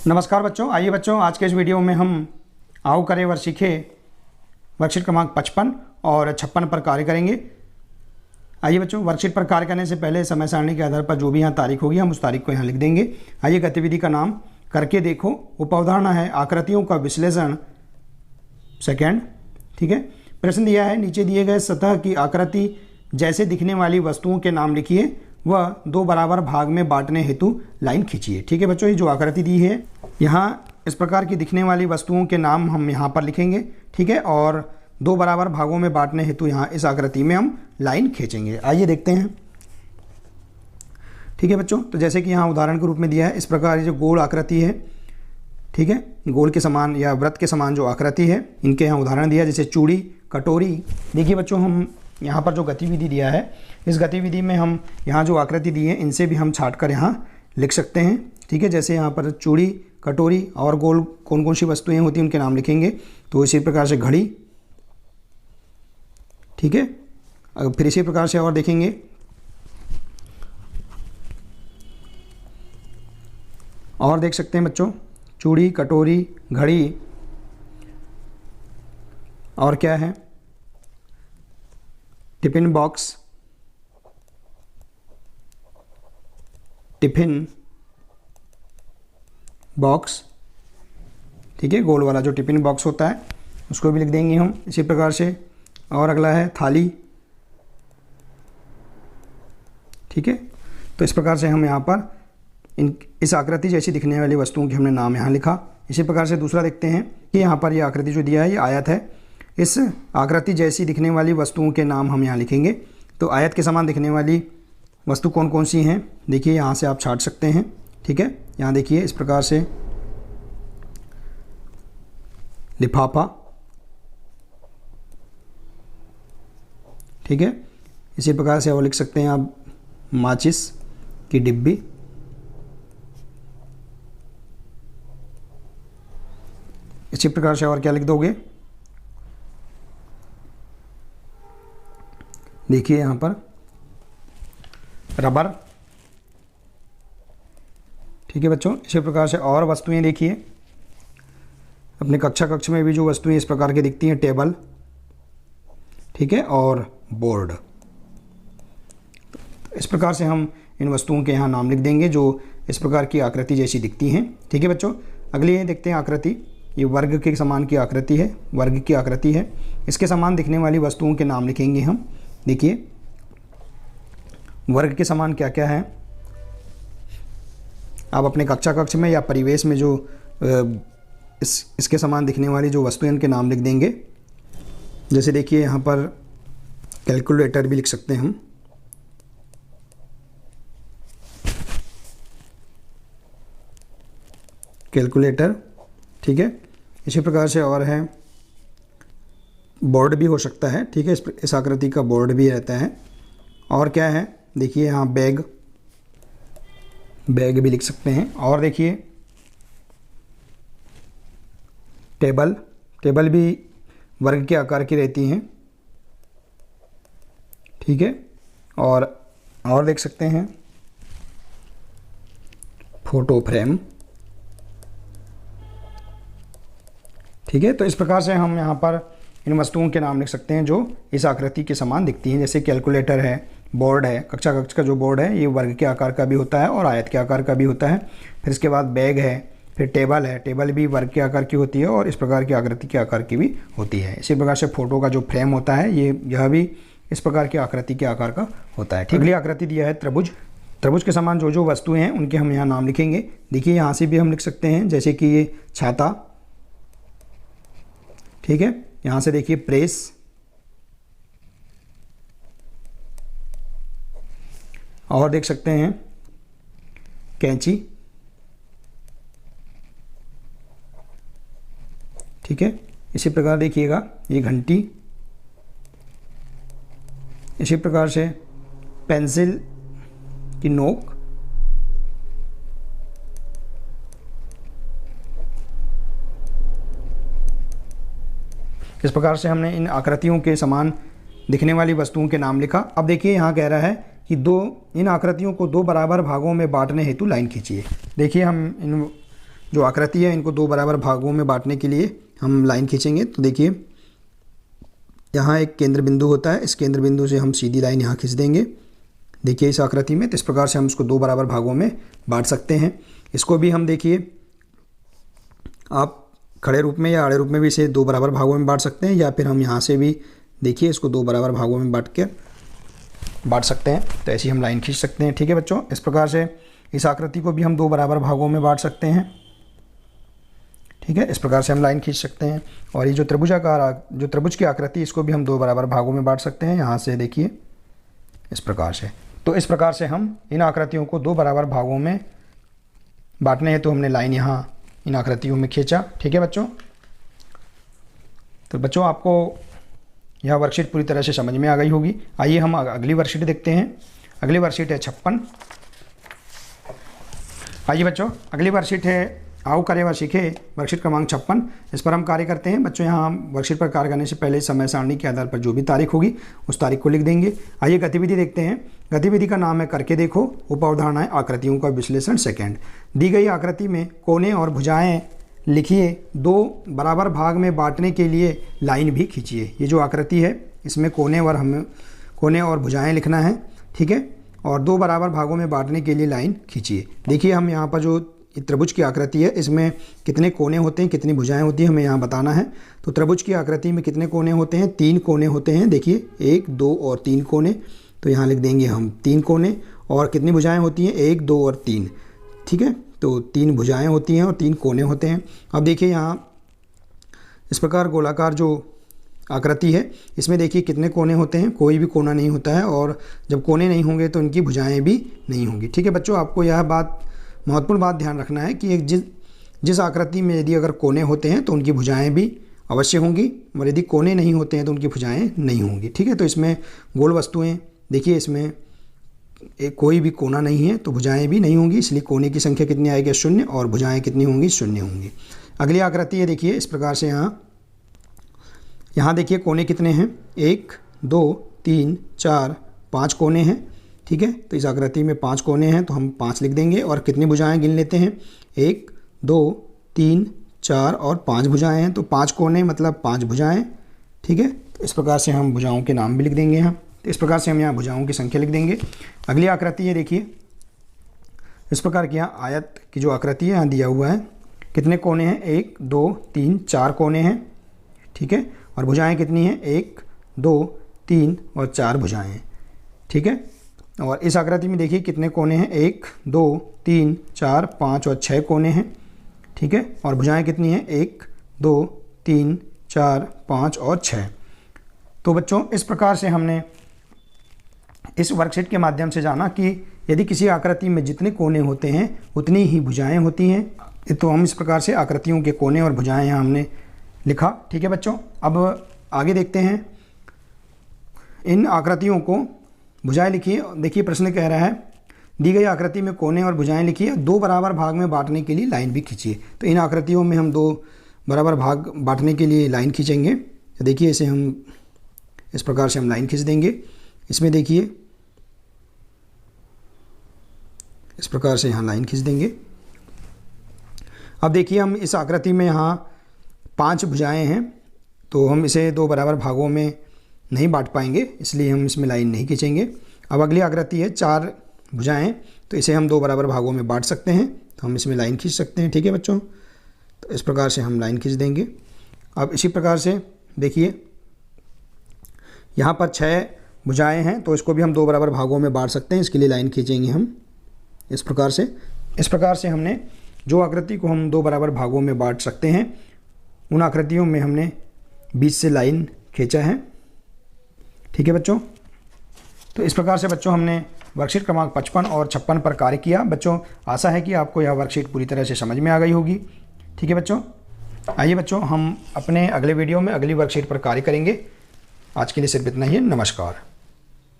नमस्कार बच्चों, आइए बच्चों आज के इस वीडियो में हम आओ करें वर सीखे वर्कशीट क्रमांक 55 और 56 पर कार्य करेंगे। आइए बच्चों, वर्कशीट पर कार्य करने से पहले समय सारणी के आधार पर जो भी यहाँ तारीख होगी हम उस तारीख को यहाँ लिख देंगे। आइए गतिविधि का नाम करके देखो। उपावधारणा है आकृतियों का विश्लेषण सेकेंड। ठीक है, प्रश्न दिया है नीचे दिए गए सतह की आकृति जैसे दिखने वाली वस्तुओं के नाम लिखिए वह दो बराबर भाग में बांटने हेतु लाइन खींचिए। ठीक है बच्चों, ये जो आकृति दी है यहाँ इस प्रकार की दिखने वाली वस्तुओं के नाम हम यहाँ पर लिखेंगे। ठीक है, और दो बराबर भागों में बांटने हेतु यहाँ इस आकृति में हम लाइन खींचेंगे। आइए देखते हैं। ठीक है बच्चों, तो जैसे कि यहाँ उदाहरण के रूप में दिया है, इस प्रकार जो गोल आकृति है, ठीक है, गोल के समान या वृत्त के समान जो आकृति है, इनके यहाँ उदाहरण दिया जैसे चूड़ी, कटोरी। देखिए बच्चों, हम यहाँ पर जो गतिविधि दिया है, इस गतिविधि में हम यहाँ जो आकृति दी है इनसे भी हम छाट कर यहाँ लिख सकते हैं। ठीक है, जैसे यहाँ पर चूड़ी, कटोरी और गोल कौन कौन सी वस्तुएं होती हैं उनके नाम लिखेंगे। तो इसी प्रकार से घड़ी, ठीक है, फिर इसी प्रकार से और देखेंगे और देख सकते हैं बच्चों, चूड़ी, कटोरी, घड़ी और क्या है, टिफिन बॉक्स, टिफिन बॉक्स। ठीक है, गोल वाला जो टिफिन बॉक्स होता है उसको भी लिख देंगे हम इसी प्रकार से। और अगला है थाली। ठीक है, तो इस प्रकार से हम यहाँ पर इस आकृति जैसी दिखने वाली वस्तुओं के हमने नाम यहाँ लिखा। इसी प्रकार से दूसरा देखते हैं कि यहाँ पर ये आकृति जो दिया है ये आयत है। इस आकृति जैसी दिखने वाली वस्तुओं के नाम हम यहाँ लिखेंगे। तो आयत के समान दिखने वाली वस्तु कौन कौन सी हैं, देखिए यहाँ से आप छाट सकते हैं। ठीक है, यहाँ देखिए इस प्रकार से लिफाफा। ठीक है, इसी प्रकार से और लिख सकते हैं आप माचिस की डिब्बी। इसी प्रकार से और क्या लिख दोगे, देखिए यहाँ पर रबर। ठीक है बच्चों, इसी प्रकार से और वस्तुएं देखिए अपने कक्ष में भी जो वस्तुएं इस प्रकार की दिखती हैं, टेबल, ठीक है, और बोर्ड। इस प्रकार से हम इन वस्तुओं के यहाँ नाम लिख देंगे जो इस प्रकार की आकृति जैसी दिखती हैं। ठीक है बच्चों, अगली देखते हैं आकृति। ये वर्ग के समान की आकृति है, वर्ग की आकृति है। इसके समान दिखने वाली वस्तुओं के नाम लिखेंगे हम। देखिए वर्ग के समान क्या क्या है, आप अपने कक्ष में या परिवेश में जो इसके समान दिखने वाली जो वस्तुएं उनके नाम लिख देंगे। जैसे देखिए यहाँ पर कैलकुलेटर भी लिख सकते हैं हम। कैलकुलेटर, ठीक है, इसी प्रकार से और है बोर्ड भी हो सकता है। ठीक है, इस आकृति का बोर्ड भी रहता है। और क्या है, देखिए यहाँ बैग, बैग भी लिख सकते हैं। और देखिए टेबल, टेबल भी वर्ग के आकार की रहती हैं। ठीक है, और देख सकते हैं फोटो फ्रेम। ठीक है, तो इस प्रकार से हम यहाँ पर इन वस्तुओं के नाम लिख सकते हैं जो इस आकृति के समान दिखती हैं। जैसे कैलकुलेटर है, बोर्ड है, कक्ष का जो बोर्ड है ये वर्ग के आकार का भी होता है और आयत के आकार का भी होता है। फिर इसके बाद बैग है, फिर टेबल है, टेबल भी वर्ग के आकार की होती है और इस प्रकार की आकृति के आकार की भी होती है। इसी प्रकार से फोटो का जो फ्रेम होता है यह भी इस प्रकार की आकृति के आकार का होता है। ठीक, अगली आकृति दिया है त्रिभुज। त्रिभुज के समान जो जो वस्तुएं हैं उनके हम यहाँ नाम लिखेंगे। देखिए यहाँ से भी हम लिख सकते हैं, जैसे कि ये छाता। ठीक है, यहाँ से देखिए प्रेस, और देख सकते हैं कैंची। ठीक है, इसी प्रकार देखिएगा ये घंटी। इसी प्रकार से पेंसिल की नोक। इस प्रकार से हमने इन आकृतियों के समान दिखने वाली वस्तुओं के नाम लिखा। अब देखिए यहाँ कह रहा है कि इन आकृतियों को दो बराबर भागों में बांटने हेतु लाइन खींचिए। देखिए हम इन जो आकृति है इनको 2 बराबर भागों में बांटने के लिए हम लाइन खींचेंगे। तो देखिए यहाँ एक केंद्र बिंदु होता है, इस केंद्र बिंदु से हम सीधी लाइन यहाँ खींच देंगे। देखिए इस आकृति में, तो इस प्रकार से हम इसको 2 बराबर भागों में बांट सकते हैं। इसको भी हम देखिए आप खड़े रूप में या आड़े रूप में भी इसे 2 बराबर भागों में बांट सकते हैं, या फिर हम यहाँ से भी देखिए इसको 2 बराबर भागों में बांट सकते हैं। तो ऐसी हम लाइन खींच सकते हैं। ठीक है बच्चों, इस प्रकार से इस आकृति को भी हम 2 बराबर भागों में बांट सकते हैं। ठीक है, इस प्रकार से हम लाइन खींच सकते हैं। और ये जो त्रिभुज की आकृति, इसको भी हम 2 बराबर भागों में बांट सकते हैं। यहाँ से देखिए इस प्रकार से। तो इस प्रकार से हम इन आकृतियों को 2 बराबर भागों में बांटने हैं, तो हमने लाइन यहाँ इन आकृतियों में खींचा। ठीक है बच्चों, तो बच्चों आपको यह वर्कशीट पूरी तरह से समझ में आ गई होगी। आइए हम अगली वर्कशीट देखते हैं। अगली वर्कशीट है 56। आइए बच्चों, अगली वर्कशीट है आओ करें व सीखें, वर्कशीट क्रमांक 56। इस पर हम कार्य करते हैं। बच्चों यहाँ हम वर्कशीट पर कार्य करने से पहले समय सारणी के आधार पर जो भी तारीख होगी उस तारीख को लिख देंगे। आइए गतिविधि देखते हैं। गतिविधि का नाम है करके देखो। उप अवधारणा है आकृतियों का विश्लेषण सेकंड। दी गई आकृति में कोने और भुजाएं लिखिए, 2 बराबर भाग में बांटने के लिए लाइन भी खींचिए। ये जो आकृति है इसमें कोने और भुजाएं लिखना है। ठीक है, और 2 बराबर भागों में बांटने के लिए लाइन खींचिए। देखिए हम यहाँ पर जो त्रिभुज की आकृति है इसमें कितने कोने होते हैं, कितनी भुजाएं होती हैं, हमें यहाँ बताना है। तो त्रिभुज की आकृति में कितने कोने होते हैं? 3 कोने होते हैं। देखिए 1, 2 और 3 कोने। तो यहाँ लिख देंगे हम 3 कोने। और कितनी भुजाएं होती हैं? 1, 2 और 3। ठीक है, तो 3 भुजाएं होती हैं और 3 कोने होते हैं। अब देखिए यहाँ इस प्रकार गोलाकार जो आकृति है इसमें देखिए कितने कोने होते हैं? कोई भी कोना नहीं होता है, और जब कोने नहीं होंगे तो इनकी भुजाएं भी नहीं होंगी। ठीक है बच्चों, आपको यह महत्वपूर्ण बात ध्यान रखना है कि जिस आकृति में यदि अगर कोने होते हैं तो उनकी भुजाएं भी अवश्य होंगी, और यदि कोने नहीं होते हैं तो उनकी भुजाएं नहीं होंगी। ठीक है, तो इसमें गोल वस्तुएं देखिए, इसमें कोई भी कोना नहीं है तो भुजाएं भी नहीं होंगी, इसलिए कोने की संख्या कितनी आएगी? 0, और भुजाएं कितनी होंगी? 0 होंगी। अगली आकृति है देखिए इस प्रकार से। यहाँ देखिए कोने कितने हैं? 1, 2, 3, 4, 5 कोने हैं। ठीक है, तो इस आकृति में 5 कोने हैं, तो हम 5 लिख देंगे। और कितनी भुजाएं गिन लेते हैं? 1, 2, 3, 4 और 5 भुजाएं हैं, तो 5 कोने मतलब 5 भुजाएं। ठीक है, तो इस प्रकार से हम भुजाओं के नाम भी लिख देंगे यहाँ। तो इस प्रकार से हम यहाँ भुजाओं की संख्या लिख देंगे। अगली आकृति है देखिए इस प्रकार की। यहाँ आयत की जो आकृति है यहाँ दिया हुआ है, कितने कोने हैं? 1, 2, 3, 4 कोने हैं। ठीक है, और भुजाएं कितनी हैं? 1, 2, 3 और 4 भुजाएं हैं। ठीक है, और इस आकृति में देखिए कितने कोने हैं? 1, 2, 3, 4, 5 और 6 कोने हैं। ठीक है, और भुजाएं कितनी हैं? 1, 2, 3, 4, 5 और 6। तो बच्चों इस प्रकार से हमने इस वर्कशीट के माध्यम से जाना कि यदि किसी आकृति में जितने कोने होते हैं उतनी ही भुजाएं होती हैं। तो हम इस प्रकार से आकृतियों के कोने और भुजाएं यहाँ हमने लिखा। ठीक है बच्चों, अब आगे देखते हैं। इन आकृतियों को भुजाएं लिखिए। देखिए प्रश्न कह रहा है दी गई आकृति में कोने और भुजाएं लिखिए, 2 बराबर भाग में बांटने के लिए लाइन भी खींचिए। तो इन आकृतियों में हम 2 बराबर भाग बांटने के लिए लाइन खींचेंगे। तो देखिए इसे हम इस प्रकार से हम लाइन खींच देंगे। इसमें देखिए इस प्रकार से यहाँ लाइन खींच देंगे। अब देखिए हम इस आकृति में यहाँ 5 भुजाएं हैं, तो हम इसे 2 बराबर भागों में नहीं बांट पाएंगे, इसलिए हम इसमें लाइन नहीं खींचेंगे। अब अगली आकृति है 4 भुजाएं, तो इसे हम 2 बराबर भागों में बांट सकते हैं, तो हम इसमें लाइन खींच सकते हैं। ठीक है बच्चों, तो इस प्रकार से हम लाइन खींच देंगे। अब इसी प्रकार से देखिए यहाँ पर 6 भुजाएं हैं, तो इसको भी हम 2 बराबर भागों में बांट सकते हैं, इसके लिए लाइन खींचेंगे हम इस प्रकार से। इस प्रकार से हमने जो आकृति को हम 2 बराबर भागों में बांट सकते हैं उन आकृतियों में हमने बीच से लाइन खींचा है। ठीक है बच्चों, तो इस प्रकार से बच्चों हमने वर्कशीट क्रमांक 55 और 56 पर कार्य किया। बच्चों आशा है कि आपको यह वर्कशीट पूरी तरह से समझ में आ गई होगी। ठीक है बच्चों, आइए बच्चों हम अपने अगले वीडियो में अगली वर्कशीट पर कार्य करेंगे। आज के लिए सिर्फ इतना ही है। नमस्कार।